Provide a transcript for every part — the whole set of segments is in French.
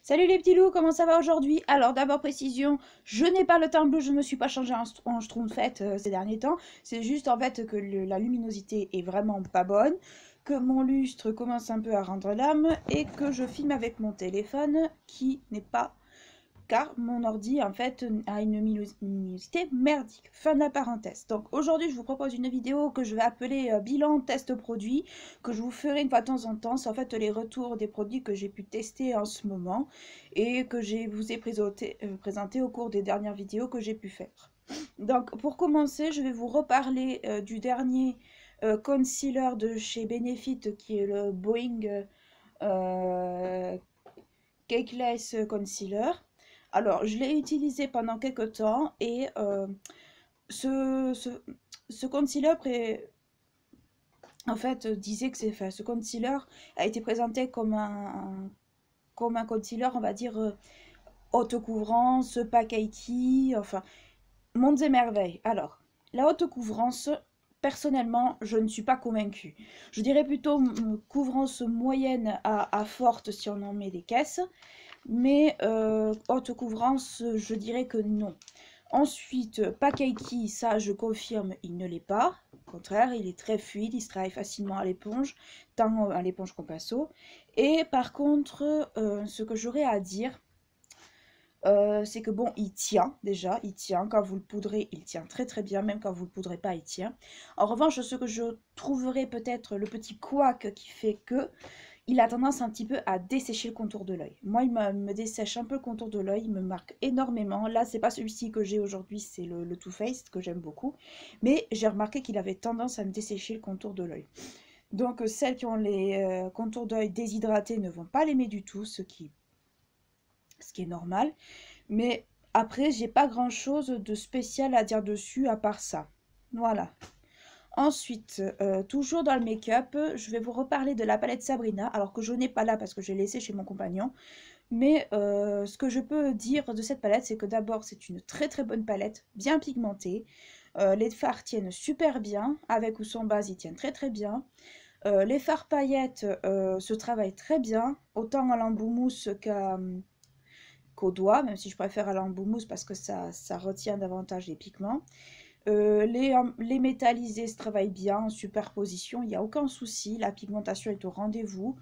Salut les petits loups, comment ça va aujourd'hui? Alors d'abord précision, je n'ai pas le teint bleu, je ne me suis pas changé en schtroumpfette ces derniers temps. C'est juste en fait que la luminosité est vraiment pas bonne, que mon lustre commence un peu à rendre l'âme et que je filme avec mon téléphone qui n'est pas car mon ordi en fait a une luminosité merdique. Fin de la parenthèse. Donc aujourd'hui je vous propose une vidéo que je vais appeler bilan test produit, que je vous ferai une fois de temps en temps. C'est en fait les retours des produits que j'ai pu tester en ce moment et que je vous ai présenté au cours des dernières vidéos que j'ai pu faire. Donc pour commencer je vais vous reparler du dernier concealer de chez Benefit qui est le Boeing Cakeless Concealer. Alors, je l'ai utilisé pendant quelques temps et ce, ce, ce concealer en fait disait que ce concealer a été présenté comme un concealer, on va dire, haute couvrance, pas cakey, enfin, mondes et merveilles. Alors, la haute couvrance, personnellement, je ne suis pas convaincue. Je dirais plutôt couvrance moyenne à forte si on en met des caisses. Mais haute couvrance, je dirais que non. Ensuite, Pakaiki, ça je confirme, il ne l'est pas. Au contraire, il est très fluide, il se travaille facilement à l'éponge, tant à l'éponge qu'au pinceau. Et par contre, ce que j'aurais à dire, c'est que bon, il tient déjà, il tient. Quand vous le poudrez, il tient très très bien, même quand vous le poudrez pas, il tient. En revanche, ce que je trouverais peut-être le petit couac qui fait que il a tendance un petit peu à dessécher le contour de l'œil. Moi, il me dessèche un peu le contour de l'œil, il me marque énormément. Là, c'est pas celui-ci que j'ai aujourd'hui, c'est le Too Faced que j'aime beaucoup. Mais j'ai remarqué qu'il avait tendance à me dessécher le contour de l'œil. Donc, celles qui ont les contours d'œil déshydratés ne vont pas l'aimer du tout, ce qui est normal. Mais après, j'ai pas grand-chose de spécial à dire dessus à part ça. Voilà. Ensuite, toujours dans le make-up, je vais vous reparler de la palette Sabrina, alors que je n'ai pas là parce que j'ai laissé chez mon compagnon. Mais ce que je peux dire de cette palette, c'est que d'abord, c'est une très très bonne palette, bien pigmentée. Les fards tiennent super bien, avec ou sans base, ils tiennent très très bien. Les fards paillettes se travaillent très bien, autant à l'embout mousse qu'au doigt, même si je préfère à l'embout mousse parce que ça retient davantage les pigments. Les métallisés se travaillent bien en superposition, il n'y a aucun souci, la pigmentation est au rendez-vous.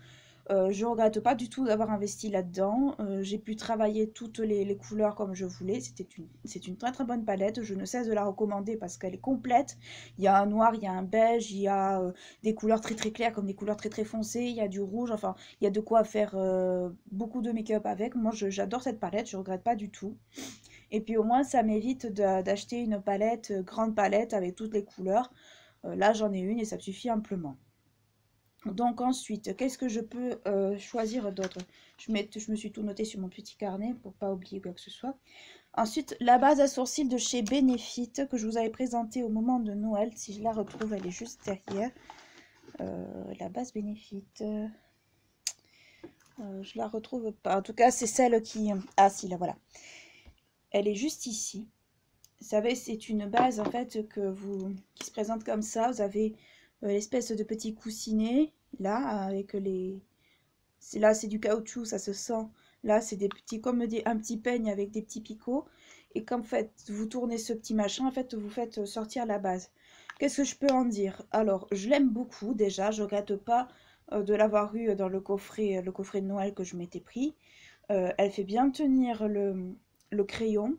Je ne regrette pas du tout d'avoir investi là-dedans. J'ai pu travailler toutes les couleurs comme je voulais. C'est une très très bonne palette. Je ne cesse de la recommander parce qu'elle est complète. Il y a un noir, il y a un beige, il y a des couleurs très très claires comme des couleurs très très foncées. Il y a du rouge. Enfin, il y a de quoi faire beaucoup de make-up avec. Moi, j'adore cette palette. Je ne regrette pas du tout. Et puis au moins, ça m'évite d'acheter une palette, grande palette avec toutes les couleurs. Là, j'en ai une et ça me suffit amplement. Donc ensuite, qu'est-ce que je peux choisir d'autre? Je me suis tout noté sur mon petit carnet pour pas oublier quoi que ce soit. Ensuite, la base à sourcils de chez Benefit que je vous avais présentée au moment de Noël. Si je la retrouve, elle est juste derrière. La base Benefit. Je la retrouve pas. En tout cas, c'est celle qui... Ah si, là voilà. Elle est juste ici. Vous savez, c'est une base en fait qui se présente comme ça. Vous avez l'espèce de petit coussinet là avec les... Là c'est du caoutchouc, ça se sent. Là c'est des petits comme un petit peigne avec des petits picots. Et comme vous tournez ce petit machin, en fait vous faites sortir la base. Qu'est-ce que je peux en dire? Alors je l'aime beaucoup déjà, je regrette pas de l'avoir eu dans le coffret de Noël que je m'étais pris. Elle fait bien tenir le crayon.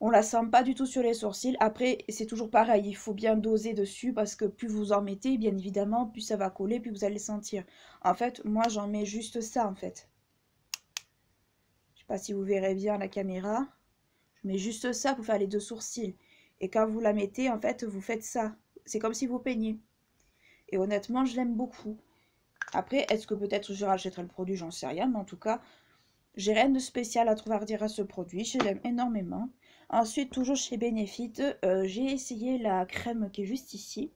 On la sent pas du tout sur les sourcils. Après, c'est toujours pareil, il faut bien doser dessus parce que plus vous en mettez, bien évidemment, plus ça va coller, plus vous allez sentir. En fait, moi, j'en mets juste ça, en fait. Je sais pas si vous verrez bien la caméra. Je mets juste ça pour faire les deux sourcils. Et quand vous la mettez, en fait, vous faites ça. C'est comme si vous peignez. Et honnêtement, je l'aime beaucoup. Après, est-ce que peut-être je rachèterai le produit? J'en sais rien, mais en tout cas, j'ai rien de spécial à trouver à dire à ce produit. Je l'aime énormément. Ensuite, toujours chez Benefit, j'ai essayé la crème qui est juste ici.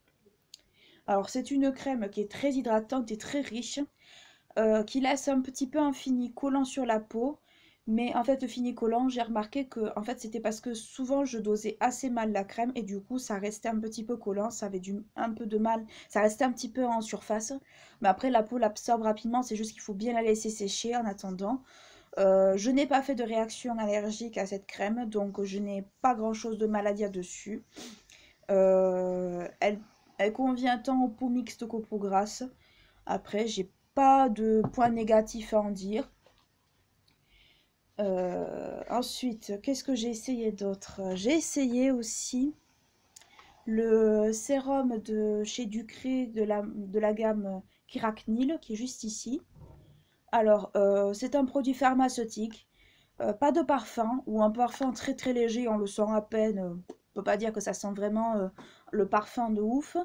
Alors, c'est une crème qui est très hydratante et très riche, qui laisse un petit peu un fini collant sur la peau. Mais en fait, le fini collant, j'ai remarqué que en fait, c'était parce que souvent je dosais assez mal la crème et du coup, ça restait un petit peu collant. Ça avait un peu de mal. Ça restait un petit peu en surface. Mais après, la peau l'absorbe rapidement. C'est juste qu'il faut bien la laisser sécher en attendant. Je n'ai pas fait de réaction allergique à cette crème, donc je n'ai pas grand-chose de mal à dire dessus. Elle convient tant aux peaux mixtes qu'aux peaux grasses. Après, j'ai pas de points négatifs à en dire. Ensuite, qu'est-ce que j'ai essayé d'autre? J'ai essayé aussi le sérum de chez Ducré de la gamme Kirac-Nil, qui est juste ici. Alors, c'est un produit pharmaceutique, pas de parfum, ou un parfum très très léger, on le sent à peine. On peut pas dire que ça sent vraiment le parfum de ouf.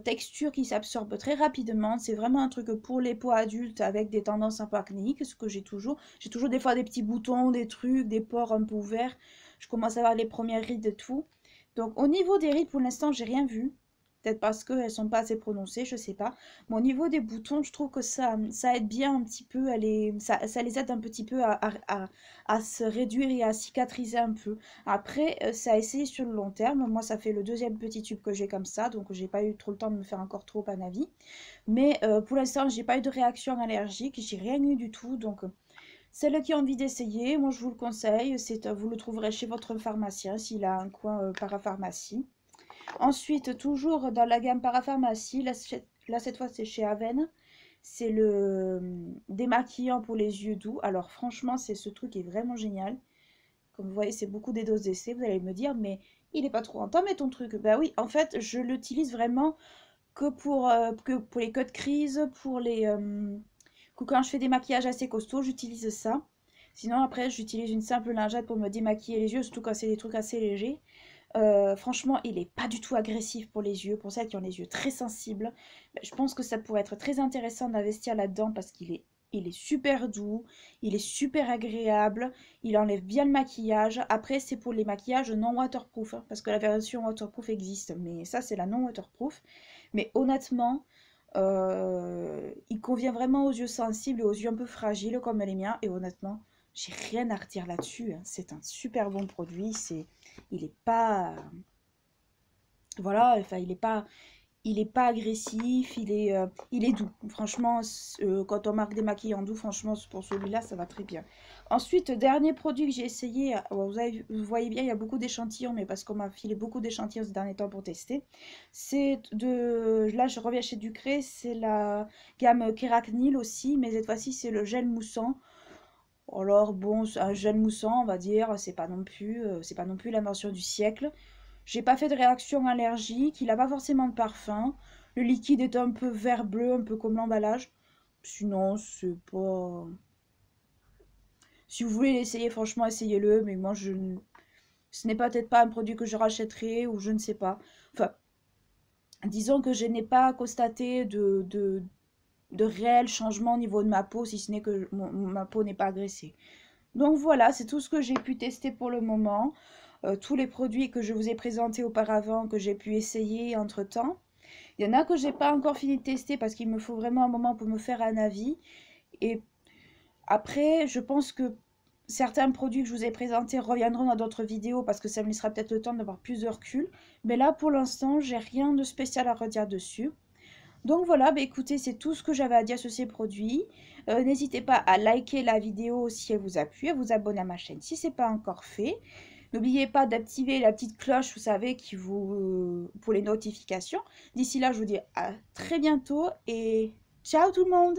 Texture qui s'absorbe très rapidement. C'est vraiment un truc pour les peaux adultes avec des tendances un peu acnéiques, ce que j'ai toujours. J'ai toujours des fois des petits boutons, des trucs, des pores un peu ouverts. Je commence à avoir les premières rides et tout. Donc au niveau des rides, pour l'instant, j'ai rien vu. Peut-être parce qu'elles sont pas assez prononcées, je sais pas. Mais au niveau des boutons, je trouve que ça aide bien un petit peu, ça les aide un petit peu à se réduire et à cicatriser un peu. Après, ça a essayé sur le long terme. Moi, ça fait le deuxième petit tube que j'ai comme ça, donc j'ai pas eu trop le temps de me faire encore trop un avis. Mais pour l'instant, j'ai pas eu de réaction allergique, j'ai rien eu du tout. Donc, celles qui ont envie d'essayer, moi je vous le conseille. Vous le trouverez chez votre pharmacien s'il a un coin parapharmacie. Ensuite, toujours dans la gamme parapharmacie, là cette fois c'est chez Aven. C'est le démaquillant pour les yeux doux. Alors franchement, ce truc est vraiment génial. Comme vous voyez, c'est beaucoup des doses d'essai. Vous allez me dire, mais il n'est pas trop rentable, mais ton truc. Ben oui, en fait, je l'utilise vraiment que pour les queues de crise, que quand je fais des maquillages assez costauds, j'utilise ça. Sinon, après, j'utilise une simple lingette pour me démaquiller les yeux, surtout quand c'est des trucs assez légers. Franchement, il n'est pas du tout agressif pour les yeux. Pour celles qui ont les yeux très sensibles, je pense que ça pourrait être très intéressant d'investir là-dedans parce il est super doux, il est super agréable, il enlève bien le maquillage. Après, c'est pour les maquillages non waterproof, hein, parce que la version waterproof existe, mais ça, c'est la non waterproof. Mais honnêtement, il convient vraiment aux yeux sensibles et aux yeux un peu fragiles comme les miens. Et honnêtement, j'ai rien à redire là-dessus, hein. C'est un super bon produit. Il est pas, voilà, enfin, il est pas agressif. Il est doux. Franchement, quand on marque des maquillants doux, franchement, pour celui-là, ça va très bien. Ensuite, dernier produit que j'ai essayé. Vous voyez bien, il y a beaucoup d'échantillons, mais parce qu'on m'a filé beaucoup d'échantillons ces derniers temps pour tester. Là, je reviens chez Ducré. C'est la gamme Kerac-Nil aussi, mais cette fois-ci, c'est le gel moussant. Alors bon, un gel moussant, on va dire, c'est pas non plus l'invention du siècle. J'ai pas fait de réaction allergique, il n'a pas forcément de parfum. Le liquide est un peu vert bleu, un peu comme l'emballage. Sinon, c'est pas. Si vous voulez l'essayer, franchement, essayez-le. Mais moi, ce n'est peut-être pas un produit que je rachèterai ou je ne sais pas. Enfin, disons que je n'ai pas constaté de réels changements au niveau de ma peau, si ce n'est que ma peau n'est pas agressée. Donc voilà, c'est tout ce que j'ai pu tester pour le moment. Tous les produits que je vous ai présentés auparavant, que j'ai pu essayer entre-temps. Il y en a que j'ai pas encore fini de tester parce qu'il me faut vraiment un moment pour me faire un avis. Et après, je pense que certains produits que je vous ai présentés reviendront dans d'autres vidéos parce que ça me laissera peut-être le temps d'avoir plus de recul. Mais là, pour l'instant, j'ai rien de spécial à redire dessus. Donc voilà, bah écoutez, c'est tout ce que j'avais à dire sur ces produits. N'hésitez pas à liker la vidéo si elle vous a plu, à vous abonner à ma chaîne si ce n'est pas encore fait. N'oubliez pas d'activer la petite cloche, vous savez, pour les notifications. D'ici là, je vous dis à très bientôt et ciao tout le monde!